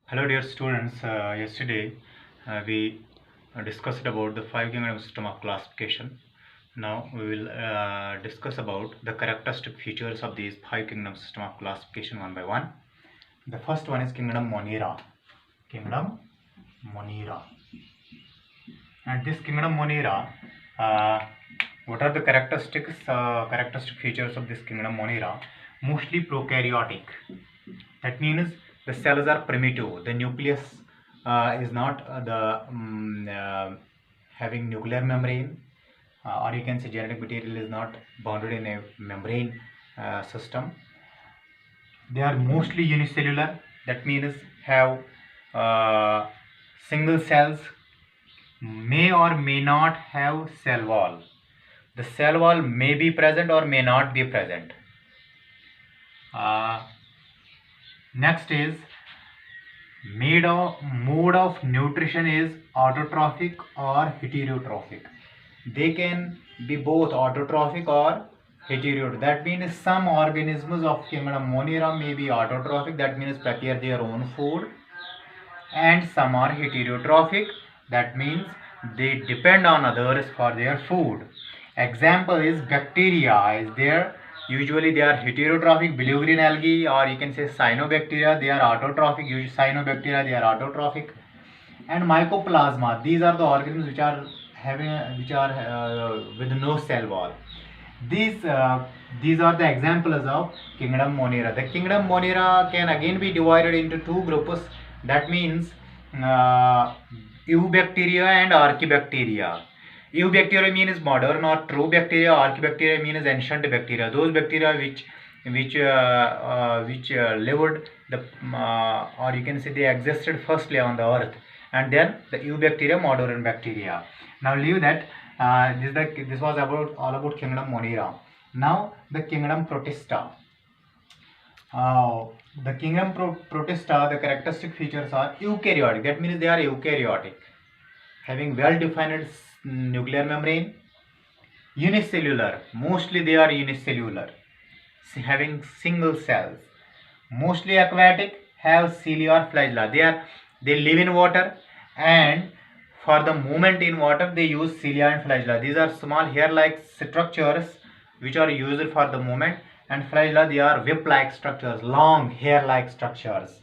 Hello dear students, yesterday we discussed about the five kingdom system of classification. Now we will discuss about the characteristic features of these five kingdom system of classification one by one. The first one is kingdom Monera. Kingdom Monera. And this kingdom Monera, what are the characteristic features of this kingdom Monera? Mostly prokaryotic. That means the cells are primitive. The nucleus is not having nuclear membrane, or you can say genetic material is not bounded in a membrane system. They are mostly unicellular. That means have single cells, may or may not have cell wall. The cell wall may be present or may not be present. Next is mode of nutrition is autotrophic or heterotrophic. They can be both autotrophic or heterotrophic. That means some organisms of kingdom Monera may be autotrophic, that means prepare their own food, and some are heterotrophic, that means they depend on others for their food. Example is bacteria is there. Usually they are heterotrophic, blue green algae, or you can say cyanobacteria, they are autotrophic. Usually cyanobacteria, they are autotrophic. And mycoplasma, these are the organisms which are with no cell wall. These are the examples of kingdom Monera. The kingdom Monera can again be divided into two groups. That means eubacteria and archaebacteria. Eubacteria means modern or true bacteria. Archaebacteria means ancient bacteria. Those bacteria which lived or you can say they existed firstly on the earth, and then the eubacteria, modern bacteria. Now leave that. This was all about kingdom Monera. Now the kingdom Protista. The kingdom Protista, the characteristic features are eukaryotic. That means they are eukaryotic, having well-defined nuclear membrane. Unicellular, mostly they are unicellular, having single cells. Mostly aquatic, have cilia or flagella. They live in water, and for the movement in water they use cilia and flagella. These are small hair-like structures which are used for the movement, and flagella, they are whip-like structures, long hair-like structures.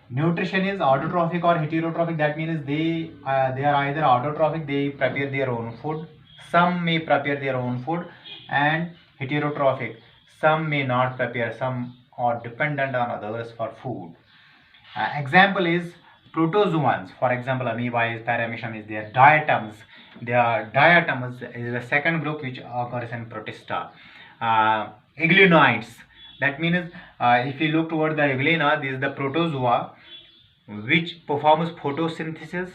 Nutrition is autotrophic or heterotrophic. That means they are either autotrophic, they prepare their own food. Some may prepare their own food, and heterotrophic, some may not prepare, some are dependent on others for food. Example is protozoans. For example, amoeba is, paramecium is there. Diatoms. Diatoms is the second group which occurs in Protista. Eglinoids. That means if you look toward the Eglina, this is the protozoa which performs photosynthesis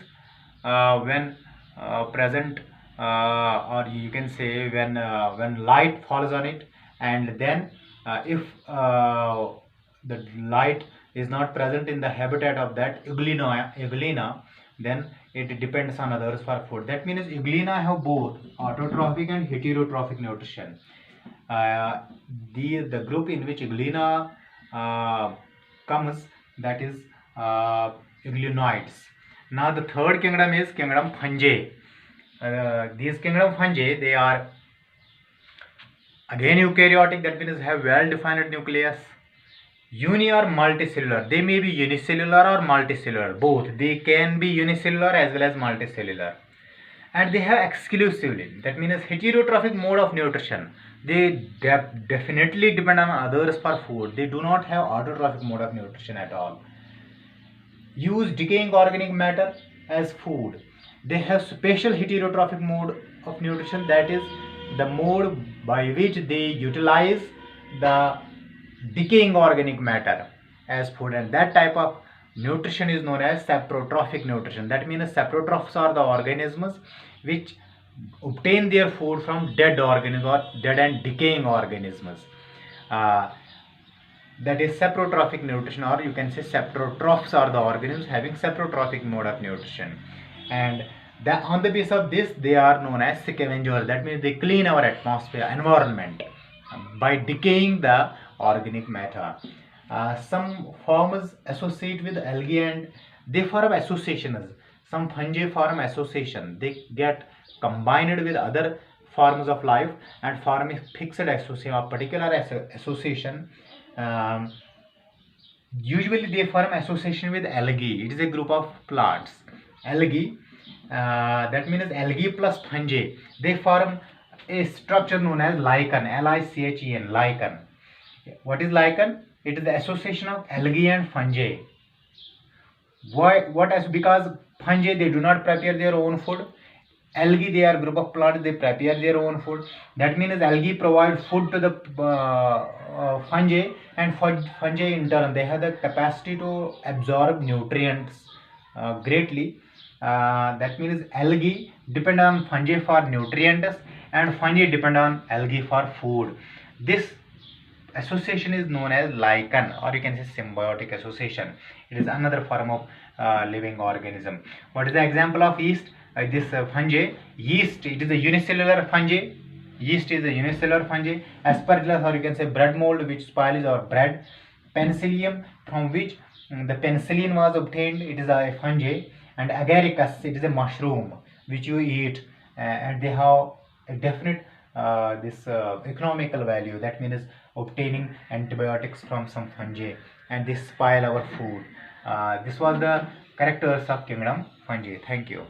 when present, or you can say when light falls on it, and then if the light is not present in the habitat of that Euglena, then it depends on others for food. That means Euglena have both autotrophic and heterotrophic nutrition. The group in which Euglena comes, that is Euglenoids. Now the third kingdom is kingdom Fungi. These kingdom Fungi, they are again eukaryotic, that means have well-defined nucleus. Uni or multicellular, they may be unicellular or multicellular, both. They can be unicellular as well as multicellular. And they have exclusively, that means heterotrophic mode of nutrition. They definitely depend on others for food. They do not have autotrophic mode of nutrition at all. Use decaying organic matter as food. They have special heterotrophic mode of nutrition, that is the mode by which they utilize the decaying organic matter as food, and that type of nutrition is known as saprotrophic nutrition. That means saprotrophs are the organisms which obtain their food from dead organisms or dead and decaying organisms. That is saprotrophic nutrition, or you can say saprotrophs are the organisms having saprotrophic mode of nutrition. And on the basis of this, they are known as scavengers. That means they clean our atmosphere, environment by decaying the organic matter. Some forms associate with algae and they form associations. Some fungi form association. They get combined with other forms of life and form a fixed association, a particular association. Um, Usually they form association with algae. It is a group of plants. Algae, that means algae plus fungi. They form a structure known as lichen. Lichen. Lichen. What is lichen? It is the association of algae and fungi. Why? What as? Because fungi they do not prepare their own food. Algae they are group of plants, they prepare their own food. That means algae provide food to the fungi, and fungi in turn they have the capacity to absorb nutrients greatly. That means algae depend on fungi for nutrients and fungi depend on algae for food. This association is known as lichen, or you can say symbiotic association. It is another form of living organism. What is the example of yeast? This fungi, yeast, it is a unicellular fungi. Yeast is a unicellular fungi. Aspergillus, or you can say bread mold, which spoils our bread. Penicillium, from which the penicillin was obtained, it is a fungi. And agaricus, it is a mushroom which you eat, and they have a definite this economical value. That means obtaining antibiotics from some fungi, and they spoil our food. This was the characters of kingdom fungi. Thank you.